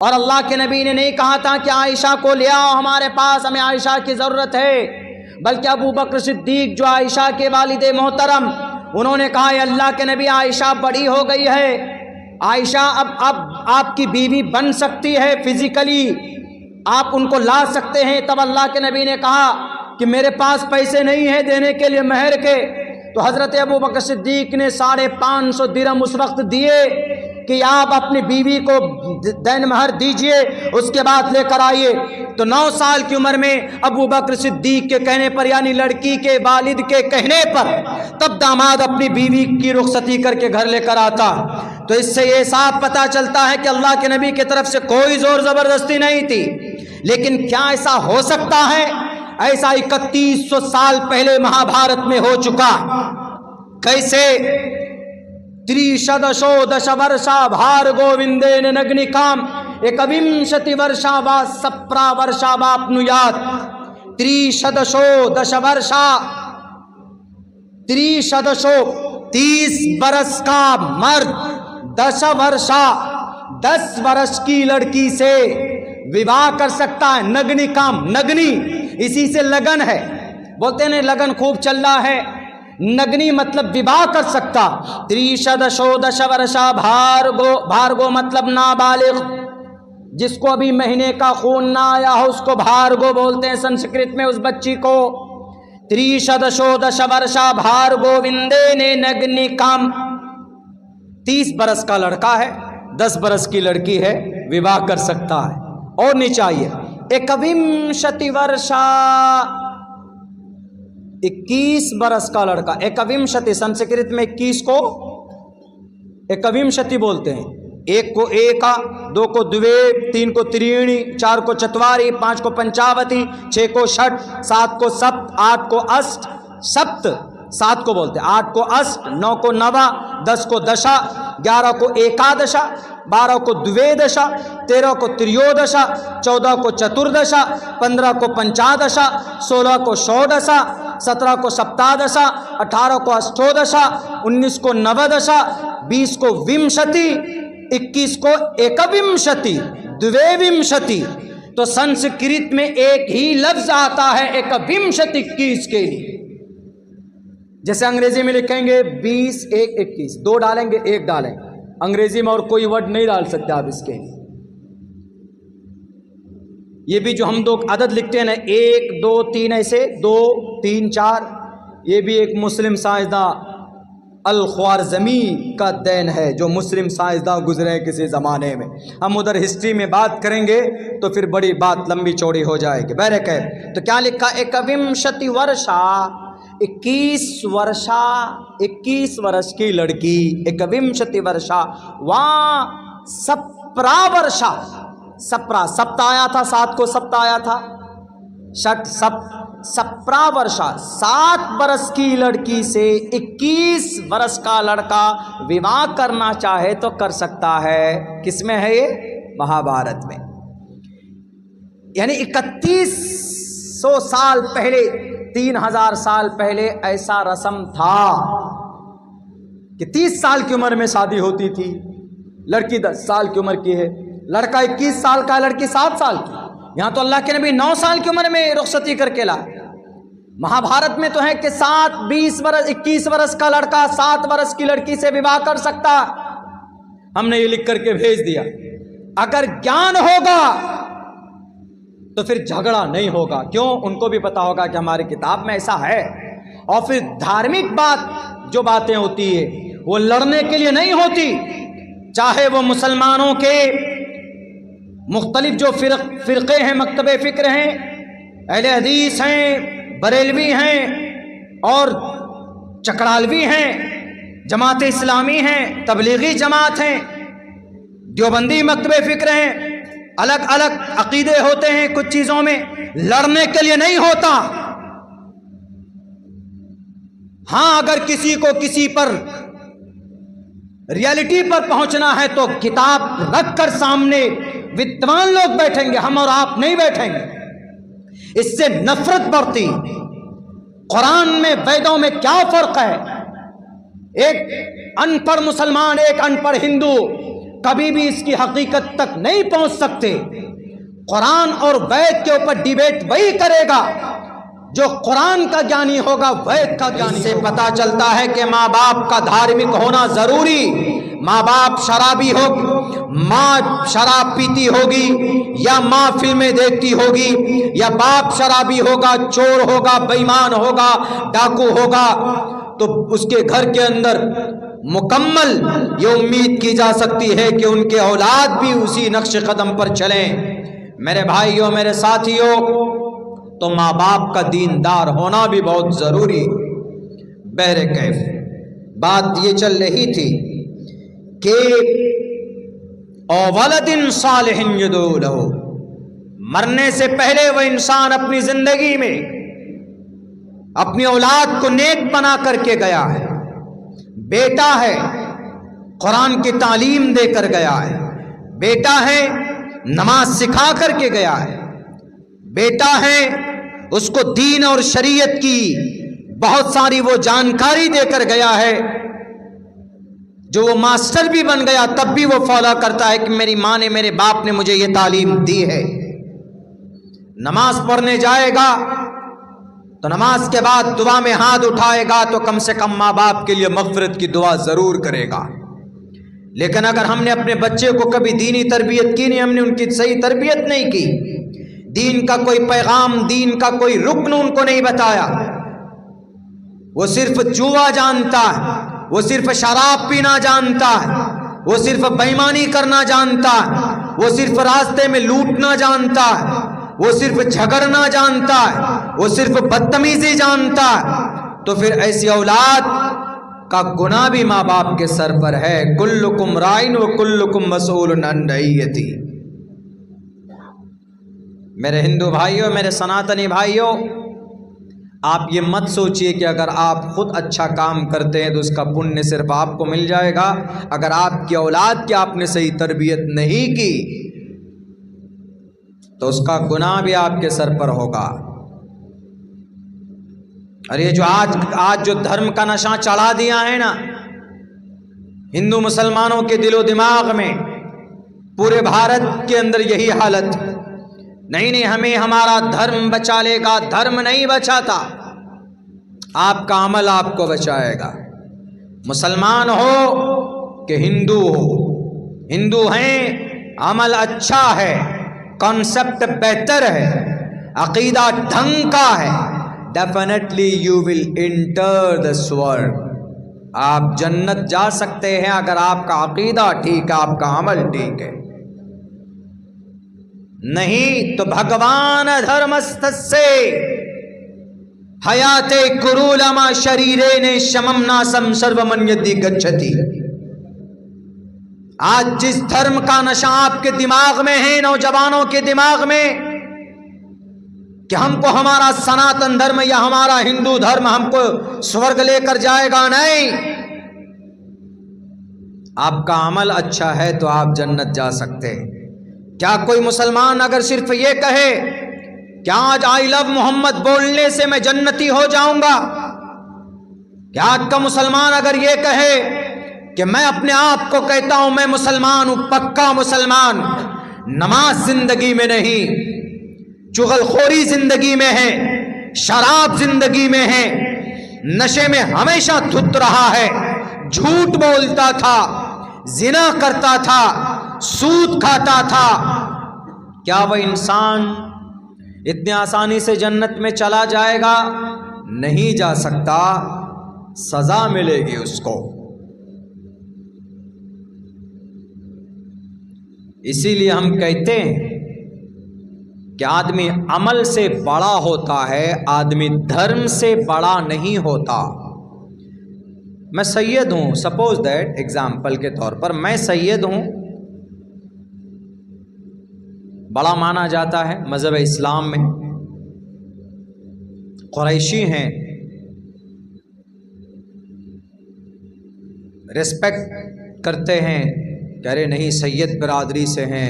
और अल्लाह के नबी ने नहीं कहा था कि आयशा को ले आओ हमारे पास, हमें आयशा की ज़रूरत है, बल्कि अबू बकर सिद्दीक जो आयशा के वालिदे मोहतरम, उन्होंने कहा अल्लाह के नबी आयशा बड़ी हो गई है, आयशा अब आपकी बीवी बन सकती है, फिजिकली आप उनको ला सकते हैं। तब अल्लाह के नबी ने कहा कि मेरे पास पैसे नहीं है देने के लिए महर के, तो हज़रत अबू बकर सिद्दीक ने 550 दिरहम उस वक्त दिए कि आप अपनी बीवी को दैन महर दीजिए, उसके बाद लेकर आइए। तो 9 साल की उम्र में अबू बकर सिद्दीक के कहने पर, यानी लड़की के वालिद के कहने पर, तब दामाद अपनी बीवी की रुखसती करके घर लेकर आता। तो इससे ये साफ पता चलता है कि अल्लाह के नबी की तरफ से कोई जोर जबरदस्ती नहीं थी। लेकिन क्या ऐसा हो सकता है? ऐसा 3100 साल पहले महाभारत में हो चुका। कैसे? त्रिशदशो दश वर्षा भार गोविंदेन नग्निकाम एकविंशति वर्षा वा सप्रा वर्षा वाप्नुयात। त्रिशदशो दश वर्षा, त्रिशदशो 30 बरस का मर्द, 10 वर्षा 10 वर्ष की लड़की से विवाह कर सकता है। नग्नि काम, नग्नि इसी से लगन है, बोलते हैं लगन खूब चल रहा है, नग्नि मतलब विवाह कर सकता। त्रिशदशो दश वर्षा भार्गो, भार्गो मतलब नाबालिग, जिसको अभी महीने का खून ना आया हो उसको भार्गो बोलते हैं संस्कृत में उस बच्ची को। त्रिशदशो दश वर्षा भार्गोविंदे ने नग्नि काम, 30 बरस का लड़का है, 10 बरस की लड़की है, विवाह कर सकता है और नहीं चाहिए। एकविंशति वर्षा, 21 बरस का लड़का, एकविंशति संस्कृत में 21 को एकविंशति बोलते हैं। 1 को एका, 2 को द्वे, 3 को त्रीणी, 4 को चत्वारी, 5 को पंचावती, 6 को षट, 7 को सप्त, 8 को अष्ट, सप्त 7 को बोलते हैं, 8 को अष्ट, 9 को नवा, 10 को दशा, 11 को एकादशा, 12 को द्वेदशा, 13 को त्रियोदशा, 14 को चतुर्दशा, 15 को पंचादशा, 16 को षोडशा, 17 को सप्तादशा, 18 को अष्टोदशा, 19 को नवदशा, 20 को विंशति, 21 को एकविंशति, द्वेविंशति। तो संस्कृत में एक ही लफ्ज आता है एकविंशति 21 के लिए। जैसे अंग्रेजी में लिखेंगे 20 1 21, 2 डालेंगे 1 डालेंगे, अंग्रेजी में और कोई वर्ड नहीं डाल सकते आप इसके। ये भी जो हम दो अदद लिखते हैं ना, 1 2 3 ऐसे 2 3 4, ये भी एक मुस्लिम साइंसदान अल ख्वारज़मी का देन है, जो मुस्लिम साइंसदान गुजरे हैं किसी ज़माने में। हम उधर हिस्ट्री में बात करेंगे तो फिर बड़ी बात लंबी चौड़ी हो जाएगी। बहरकैफ तो क्या लिखा? एकविंशति वर्षा, 21 वर्षा, 21 वर्ष की लड़की, एकविंशति वर्षा, वहाँ सप्रा वर्षा, सप्रा सप्त आया था, 7 को सप्त आया था, षट सप्त, सप्रा वर्षा, 7 बरस की लड़की से 21 बरस का लड़का विवाह करना चाहे तो कर सकता है। किसमें है ये? महाभारत में। यानी 3100 साल पहले, 3000 साल पहले ऐसा रस्म था कि 30 साल की उम्र में शादी होती थी। लड़की 10 साल की उम्र की है, लड़का 21 साल का, लड़की 7 साल की। यहाँ तो अल्लाह के नबी 9 साल की उम्र में रुखसती करके ला। महाभारत में तो है कि 7 20 बरस 21 बरस का लड़का 7 बरस की लड़की से विवाह कर सकता। हमने ये लिख करके भेज दिया। अगर ज्ञान होगा तो फिर झगड़ा नहीं होगा। क्यों? उनको भी पता होगा कि हमारी किताब में ऐसा है। और फिर धार्मिक बात जो बातें होती है वो लड़ने के लिए नहीं होती, चाहे वो मुसलमानों के मुख्तलिफ जो फिरके हैं, मकतबे फ़िक्र हैं, अहले हदीस हैं, बरेलवी हैं और चकरालवी हैं, जमात इस्लामी हैं, तबलीगी जमात हैं, देवबंदी मकतबे फ़िक्र हैं, अलग अलग अकीदे होते हैं। कुछ चीज़ों में लड़ने के लिए नहीं होता। हाँ, अगर किसी को किसी पर रियलिटी पर पहुंचना है तो किताब रखकर सामने विद्वान लोग बैठेंगे, हम और आप नहीं बैठेंगे। इससे नफरत बढ़ती। कुरान में, वेदों में क्या फर्क है? एक अनपढ़ मुसलमान, एक अनपढ़ हिंदू कभी भी इसकी हकीकत तक नहीं पहुंच सकते। कुरान और वैद के ऊपर डिबेट वही करेगा जो कुरान का ज्ञानी होगा, वैद का ज्ञानी। इससे पता चलता है कि माँ बाप का धार्मिक होना जरूरी। माँ बाप शराबी हो, माँ शराब पीती होगी, या माँ फिल्में देखती होगी, या बाप शराबी होगा, चोर होगा, बेईमान होगा, डाकू होगा, तो उसके घर के अंदर मुकम्मल ये उम्मीद की जा सकती है कि उनके औलाद भी उसी नक्श कदम पर चलें। मेरे भाइयों, मेरे साथियों, तो माँ बाप का दीनदार होना भी बहुत जरूरी। बहरे कैफ बात ये चल रही थी कि औवलदिन सालिहिन यदू लहू, मरने से पहले वह इंसान अपनी जिंदगी में अपनी औलाद को नेक बना करके गया है। बेटा है, कुरान की तालीम देकर गया है। बेटा है, नमाज सिखा करके गया है। बेटा है, उसको दीन और शरीयत की बहुत सारी वो जानकारी देकर गया है, जो वो मास्टर भी बन गया तब भी वो फॉलो करता है कि मेरी माँ ने, मेरे बाप ने मुझे ये तालीम दी है। नमाज पढ़ने जाएगा तो नमाज के बाद दुआ में हाथ उठाएगा तो कम से कम माँ बाप के लिए मग़फ़िरत की दुआ ज़रूर करेगा। लेकिन अगर हमने अपने बच्चे को कभी दीनी तरबियत की नहीं, हमने उनकी सही तरबियत नहीं की, दीन का कोई पैगाम, दीन का कोई रुकन उनको नहीं बताया, वो सिर्फ जुआ जानता है, वो सिर्फ शराब पीना जानता है, वो सिर्फ बेईमानी करना जानता है, वो सिर्फ रास्ते में लूटना जानता है, वो सिर्फ झगड़ना जानता है, वो सिर्फ बदतमीजी जानता है, तो फिर ऐसी औलाद का गुनाह भी माँ बाप के सर पर है। कुल्लुकुम राइन व कुल्लुकुम मसऊलुन अन रइयती। मेरे हिंदू भाइयों, मेरे सनातनी भाइयों, आप ये मत सोचिए कि अगर आप खुद अच्छा काम करते हैं तो उसका पुण्य सिर्फ आपको मिल जाएगा। अगर आपकी औलाद की आपने सही तरबियत नहीं की तो उसका गुनाह भी आपके सर पर होगा। और ये जो आज जो धर्म का नशा चढ़ा दिया है ना हिंदू मुसलमानों के दिलो दिमाग में, पूरे भारत के अंदर यही हालत। नहीं, हमें हमारा धर्म बचा लेगा। धर्म नहीं बचाता, आपका अमल आपको बचाएगा। मुसलमान हो कि हिंदू हो, हिंदू हैं, अमल अच्छा है, कॉन्सेप्ट बेहतर है, अकीदा ढंग का है, definitely you will enter the स्वर्ग। आप जन्नत जा सकते हैं अगर आपका अकीदा ठीक है, आपका अमल ठीक है। नहीं तो भगवान धर्मस्तस्य हयाते कुरूलमा शरीरे ने शमम नासम सर्वमन्यति गच्छति। आज जिस धर्म का नशा आपके दिमाग में है, नौजवानों के दिमाग में, कि हमको हमारा सनातन धर्म या हमारा हिंदू धर्म हमको स्वर्ग लेकर जाएगा, नहीं। आपका अमल अच्छा है तो आप जन्नत जा सकते हैं। क्या कोई मुसलमान अगर सिर्फ ये कहे कि आज आई लव मोहम्मद बोलने से मैं जन्नती हो जाऊंगा, क्या आज का मुसलमान अगर ये कहे कि मैं अपने आप को कहता हूं मैं मुसलमान हूं, पक्का मुसलमान, नमाज जिंदगी में नहीं, चुगलखोरी जिंदगी में है, शराब जिंदगी में है, नशे में हमेशा धुत रहा है, झूठ बोलता था, जिना करता था, सूद खाता था, क्या वह इंसान इतनी आसानी से जन्नत में चला जाएगा? नहीं जा सकता, सजा मिलेगी उसको। इसीलिए हम कहते हैं कि आदमी अमल से बड़ा होता है, आदमी धर्म से बड़ा नहीं होता। मैं सैयद हूं, सपोज दैट, एग्जाम्पल के तौर पर मैं सैयद हूं, बड़ा माना जाता है मज़हब इस्लाम में, कुरैशी हैं, रिस्पेक्ट करते हैं, कह रहे नहीं सैयद बिरादरी से हैं।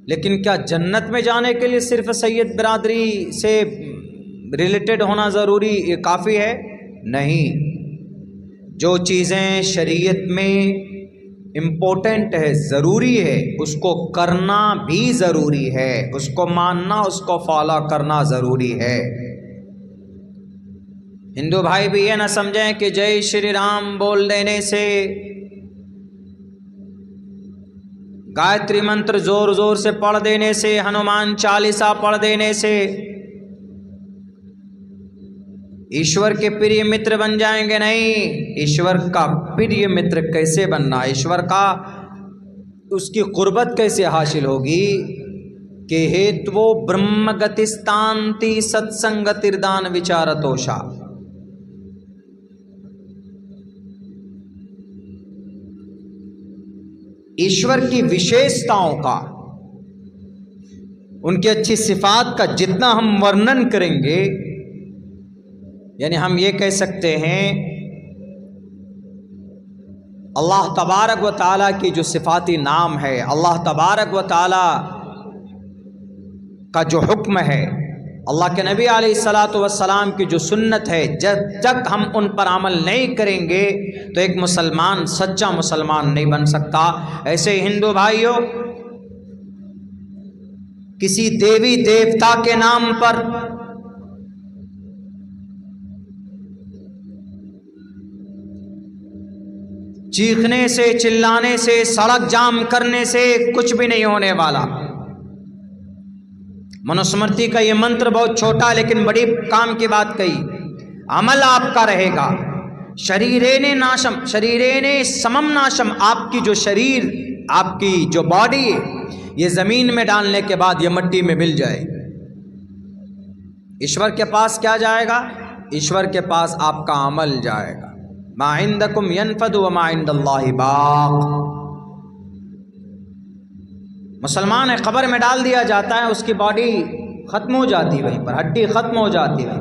लेकिन क्या जन्नत में जाने के लिए सिर्फ सैयद बिरादरी से रिलेटेड होना ज़रूरी, ये काफ़ी है? नहीं। जो चीज़ें शरीयत में इम्पोर्टेंट है, ज़रूरी है, उसको करना भी ज़रूरी है, उसको मानना, उसको फॉलो करना ज़रूरी है। हिंदू भाई भी ये ना समझें कि जय श्री राम बोल देने से, गायत्री मंत्र जोर जोर से पढ़ देने से, हनुमान चालीसा पढ़ देने से ईश्वर के प्रिय मित्र बन जाएंगे। नहीं, ईश्वर का प्रिय मित्र कैसे बनना, ईश्वर का उसकी कुर्बत कैसे हासिल होगी कि हेतु ब्रह्म गतिस्तांति सत्संगतिर्दान विचारतोषा। ईश्वर की विशेषताओं का, उनकी अच्छी सिफात का जितना हम वर्णन करेंगे, यानी हम ये कह सकते हैं अल्लाह तबारक व ताला की जो सिफाती नाम है, अल्लाह तबारक व ताला का जो हुक्म है, अल्लाह के नबी अलैहिस्सलातु वस्सलाम की जो सुन्नत है, जब तक हम उन पर अमल नहीं करेंगे तो एक मुसलमान सच्चा मुसलमान नहीं बन सकता। ऐसे हिंदू भाइयों, किसी देवी देवता के नाम पर चीखने से, चिल्लाने से, सड़क जाम करने से कुछ भी नहीं होने वाला। मनुस्मृति का ये मंत्र बहुत छोटा लेकिन बड़ी काम की बात कही। अमल आपका रहेगा। शरीरेने नाशम, शरीरेने समम नाशम, आपकी जो शरीर, आपकी जो बॉडी है, ये जमीन में डालने के बाद ये मिट्टी में मिल जाए। ईश्वर के पास क्या जाएगा? ईश्वर के पास आपका अमल जाएगा। मा इंदकुम यनफदु व मा इंदल्लाहि बाक़। मुसलमान है, कब्र में डाल दिया जाता है, उसकी बॉडी खत्म हो जाती है, वहीं पर हड्डी खत्म हो जाती है।